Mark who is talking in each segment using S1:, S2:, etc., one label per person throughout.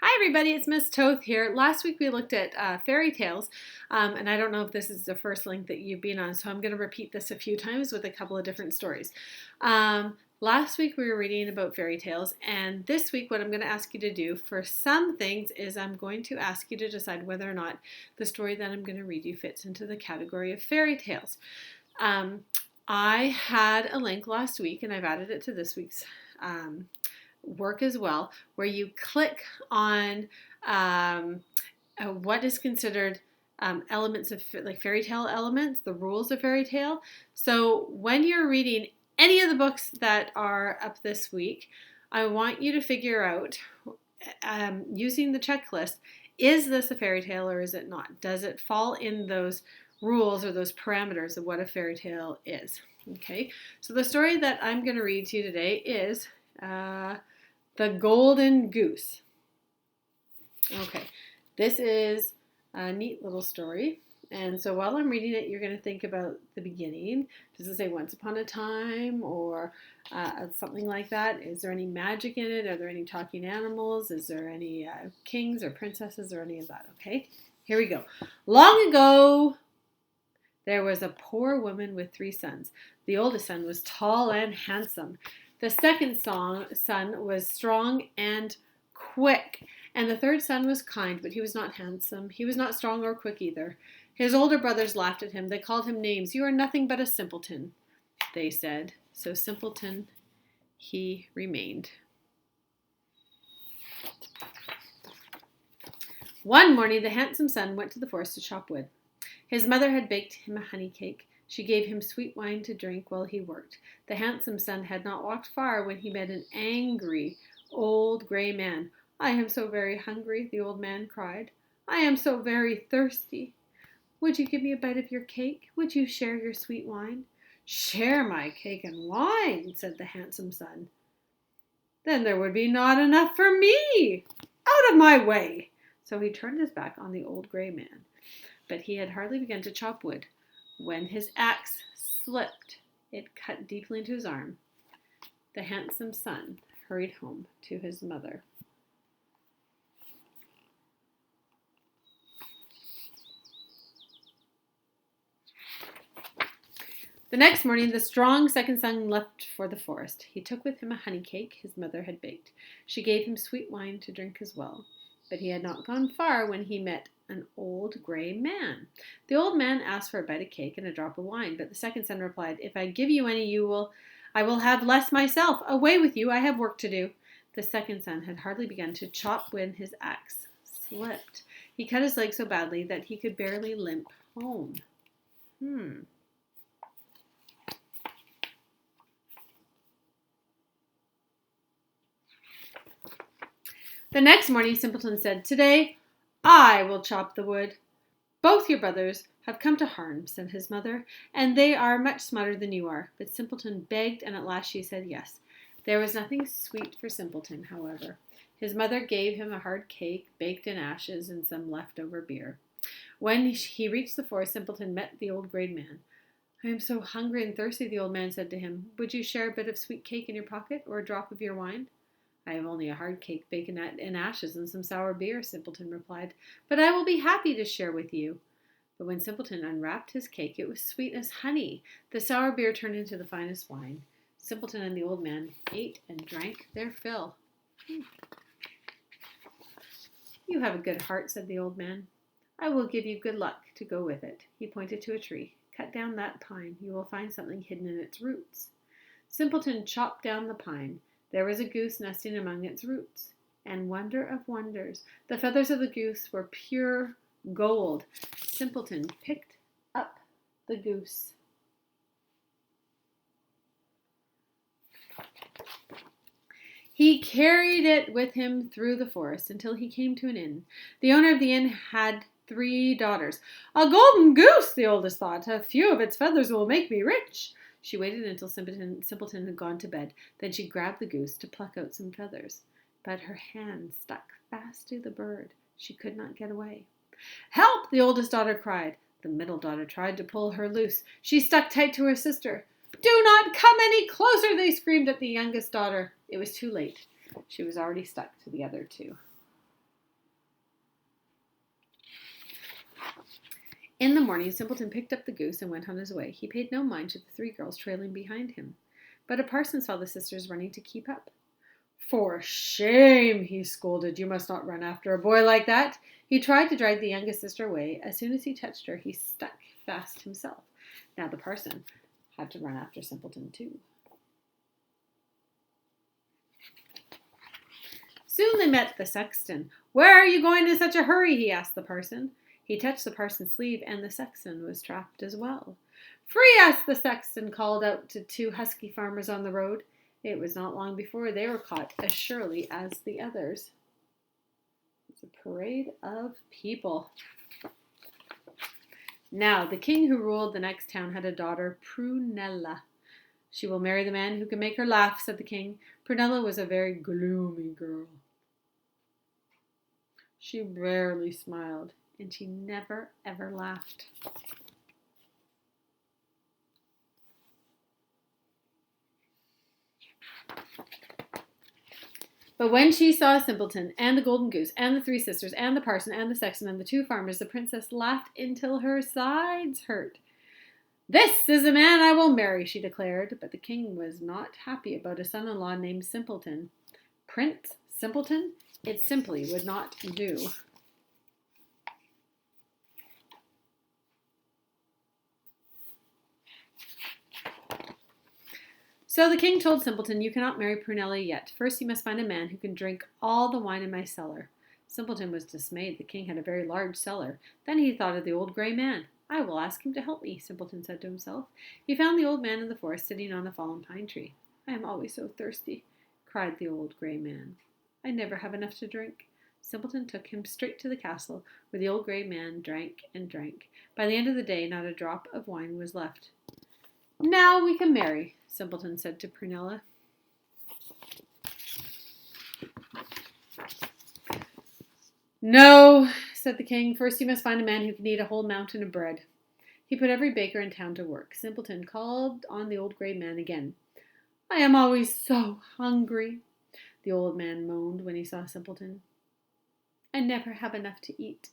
S1: Hi everybody, it's Miss Toth here. Last week we looked at fairy tales, and I don't know if this is the first link that you've been on, so I'm going to repeat this a few times with a couple of different stories. Last week we were reading about fairy tales, and this week what I'm going to ask you to do for some things is I'm going to ask you to decide whether or not the story that I'm going to read you fits into the category of fairy tales. I had a link last week, and I've added it to this week's work as well, where you click on what is considered elements of like fairy tale elements, the rules of fairy tale. So when you're reading any of the books that are up this week, I want you to figure out using the checklist, is this a fairy tale or is it not? Does it fall in those rules or those parameters of what a fairy tale is? Okay, so the story that I'm going to read to you today is The Golden Goose. Okay, this is a neat little story. And so while I'm reading it, you're going to think about the beginning. Does it say once upon a time or something like that? Is there any magic in it? Are there any talking animals? Is there any kings or princesses or any of that? Okay, here we go. Long ago, there was a poor woman with 3 sons. The oldest son was tall and handsome. The second son was strong and quick. And the third son was kind, but he was not handsome. He was not strong or quick either. His older brothers laughed at him. They called him names. "You are nothing but a simpleton," they said. So simpleton he remained. One morning, the handsome son went to the forest to chop wood. His mother had baked him a honey cake. She gave him sweet wine to drink while he worked. The handsome son had not walked far when he met an angry old gray man. "I am so very hungry," the old man cried. "I am so very thirsty. Would you give me a bite of your cake? Would you share your sweet wine?" "Share my cake and wine," said the handsome son. "Then there would be not enough for me. Out of my way." So he turned his back on the old gray man. But he had hardly begun to chop wood when his axe slipped. It cut deeply into his arm. The handsome son hurried home to his mother. The next morning, the strong second son left for the forest. He took with him a honey cake his mother had baked. She gave him sweet wine to drink as well. But he had not gone far when he met an old gray man. The old man asked for a bite of cake and a drop of wine, but the second son replied, "If I give you any, I will have less myself. Away with you, I have work to do." The second son had hardly begun to chop when his axe slipped. He cut his leg so badly that he could barely limp home. The next morning, Simpleton said, "Today I will chop the wood." "Both your brothers have come to harm," said his mother, "and they are much smarter than you are." But Simpleton begged, and at last she said yes. There was nothing sweet for Simpleton, however. His mother gave him a hard cake, baked in ashes, and some leftover beer. When he reached the forest, Simpleton met the old gray man. "I am so hungry and thirsty," the old man said to him. "Would you share a bit of sweet cake in your pocket, or a drop of your wine?" "I have only a hard cake baked in ashes and some sour beer," Simpleton replied, "but I will be happy to share with you." But when Simpleton unwrapped his cake, it was sweet as honey. The sour beer turned into the finest wine. Simpleton and the old man ate and drank their fill. "You have a good heart," said the old man. "I will give you good luck to go with it." He pointed to a tree. "Cut down that pine. You will find something hidden in its roots." Simpleton chopped down the pine. There was a goose nesting among its roots. And wonder of wonders, the feathers of the goose were pure gold. Simpleton picked up the goose. He carried it with him through the forest until he came to an inn. The owner of the inn had 3 daughters. "A golden goose," the oldest thought. "A few of its feathers will make me rich." She waited until Simpleton had gone to bed. Then she grabbed the goose to pluck out some feathers. But her hand stuck fast to the bird. She could not get away. "Help!" the oldest daughter cried. The middle daughter tried to pull her loose. She stuck tight to her sister. "Do not come any closer," they screamed at the youngest daughter. It was too late. She was already stuck to the other 2. In the morning, Simpleton picked up the goose and went on his way. He paid no mind to the three girls trailing behind him. But a parson saw the sisters running to keep up. "For shame," he scolded. "You must not run after a boy like that." He tried to drag the youngest sister away. As soon as he touched her, he stuck fast himself. Now the parson had to run after Simpleton too. Soon they met the sexton. "Where are you going in such a hurry?" he asked the parson. He touched the parson's sleeve, and the sexton was trapped as well. "Free us!" the sexton called out to two husky farmers on the road. It was not long before they were caught as surely as the others. It's a parade of people. Now, the king who ruled the next town had a daughter, Prunella. "She will marry the man who can make her laugh," said the king. Prunella was a very gloomy girl. She rarely smiled, and she never, ever laughed. But when she saw Simpleton and the Golden Goose and the three sisters and the parson and the sexton and the two farmers, the princess laughed until her sides hurt. "This is a man I will marry," she declared. But the king was not happy about a son-in-law named Simpleton. Prince Simpleton? It simply would not do. So the king told Simpleton, "You cannot marry Prunella yet. First you must find a man who can drink all the wine in my cellar." Simpleton was dismayed. The king had a very large cellar. Then he thought of the old gray man. "I will ask him to help me," Simpleton said to himself. He found the old man in the forest sitting on a fallen pine tree. "I am always so thirsty," cried the old gray man. "I never have enough to drink." Simpleton took him straight to the castle, where the old gray man drank and drank. By the end of the day, not a drop of wine was left. "Now we can marry," Simpleton said to Prunella. "No," said the king. "First you must find a man who can eat a whole mountain of bread." He put every baker in town to work. Simpleton called on the old gray man again. "I am always so hungry," the old man moaned when he saw Simpleton. "I never have enough to eat."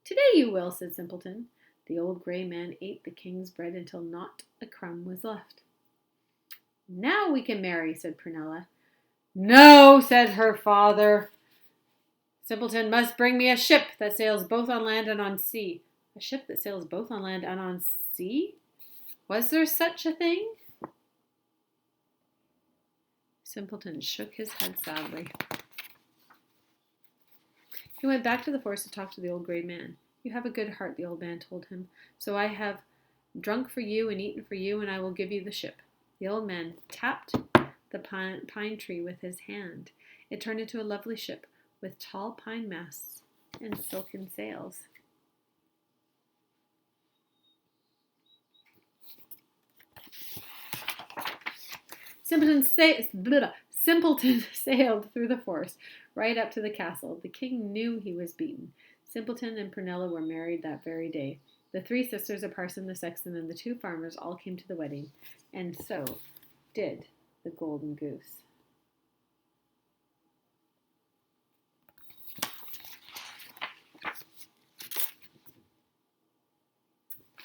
S1: "Today you will," said Simpleton. The old gray man ate the king's bread until not a crumb was left. "Now we can marry," said Prunella. "No," said her father. "Simpleton must bring me a ship that sails both on land and on sea." A ship that sails both on land and on sea? Was there such a thing? Simpleton shook his head sadly. He went back to the forest to talk to the old gray man. "You have a good heart," the old man told him. "So I have drunk for you and eaten for you, and I will give you the ship." The old man tapped the pine tree with his hand. It turned into a lovely ship with tall pine masts and silken sails. Simpleton sailed through the forest right up to the castle. The king knew he was beaten. Simpleton and Prunella were married that very day. The three sisters, a parson, the sexton, and the two farmers all came to the wedding, and so did the Golden Goose.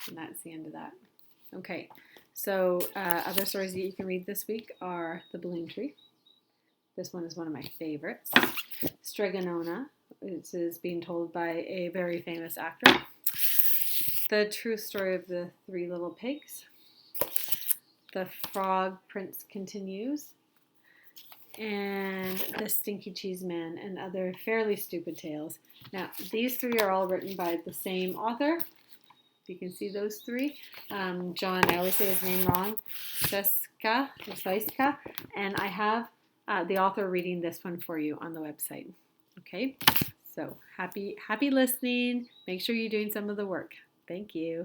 S1: And that's the end of that. Okay, so other stories that you can read this week are The Balloon Tree. This one is one of my favorites. Stregonona, which is being told by a very famous actor. The True Story of the Three Little Pigs. The Frog Prince Continues. And The Stinky Cheese Man and Other Fairly Stupid Tales. Now, these three are all written by the same author. You can see those three. John, I always say his name wrong. Saiska, and I have the author reading this one for you on the website. Okay, so happy listening. Make sure you're doing some of the work. Thank you.